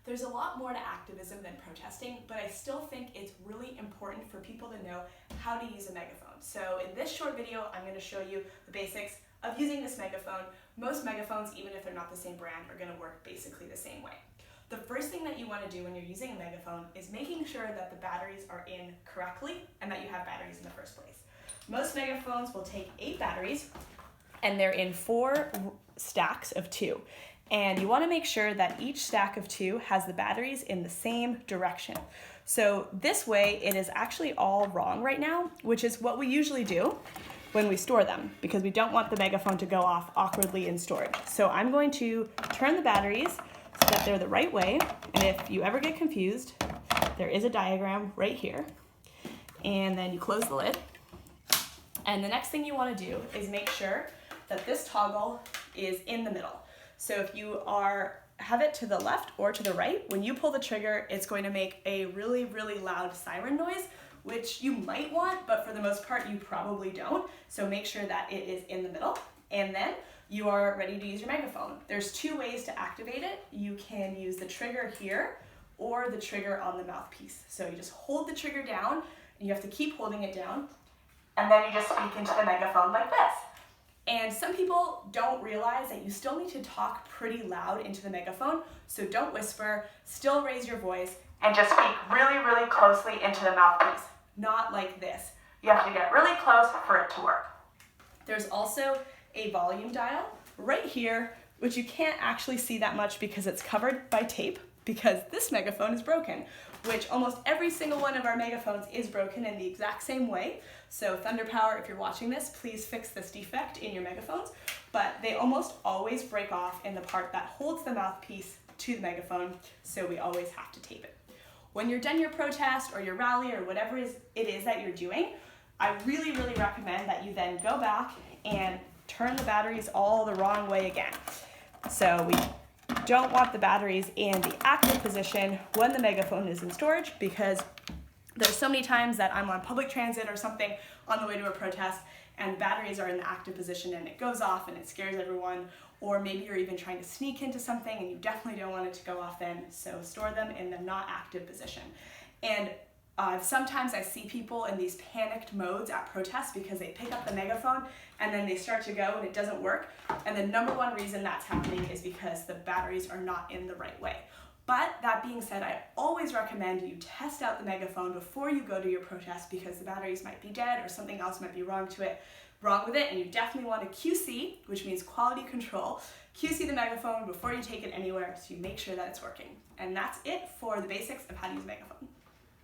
There's a lot more to activism than protesting, but I still think it's really important for people to know how to use a megaphone. So in this short video, I'm going to show you the basics of using this megaphone. Most megaphones, even if they're not the same brand, are going to work basically the same way. The first thing that you want to do when you're using a megaphone is making sure that the batteries are in correctly and that you have batteries in the first place. Most megaphones will take 8 batteries and they're in 4 stacks of 2. And you want to make sure that each stack of 2 has the batteries in the same direction. So this way it is actually all wrong right now, which is what we usually do when we store them, because we don't want the megaphone to go off awkwardly in storage. So I'm going to turn the batteries so that they're the right way. And if you ever get confused, there is a diagram right here. And then you close the lid. And the next thing you want to do is make sure that this toggle is in the middle. So if you have it to the left or to the right, when you pull the trigger, it's going to make a really, really loud siren noise, which you might want, but for the most part, you probably don't. So make sure that it is in the middle, and then you are ready to use your megaphone. There's 2 ways to activate it. You can use the trigger here or the trigger on the mouthpiece. So you just hold the trigger down, and you have to keep holding it down, and then you just speak into the megaphone like this. And some people don't realize that you still need to talk pretty loud into the megaphone, so don't whisper, still raise your voice, and just speak really, really closely into the mouthpiece. Not like this. You have to get really close for it to work. There's also a volume dial right here, which you can't actually see that much because it's covered by tape, because this megaphone is broken, which almost every single one of our megaphones is broken in the exact same way. So Thunderpower, if you're watching this, please fix this defect in your megaphones, but they almost always break off in the part that holds the mouthpiece to the megaphone, so we always have to tape it. When you're done your protest or your rally or whatever it is that you're doing, I really, really recommend that you then go back and turn the batteries all the wrong way again. So we don't want the batteries in the active position when the megaphone is in storage, because there's so many times that I'm on public transit or something on the way to a protest and batteries are in the active position and it goes off and it scares everyone, or maybe you're even trying to sneak into something and you definitely don't want it to go off then, so store them in the not active position. And sometimes I see people in these panicked modes at protests because they pick up the megaphone and then they start to go and it doesn't work. And the #1 reason that's happening is because the batteries are not in the right way. But that being said, I always recommend you test out the megaphone before you go to your protest, because the batteries might be dead or something else might be wrong with it, and you definitely want to QC, which means quality control. QC the megaphone before you take it anywhere so you make sure that it's working. And that's it for the basics of how to use a megaphone.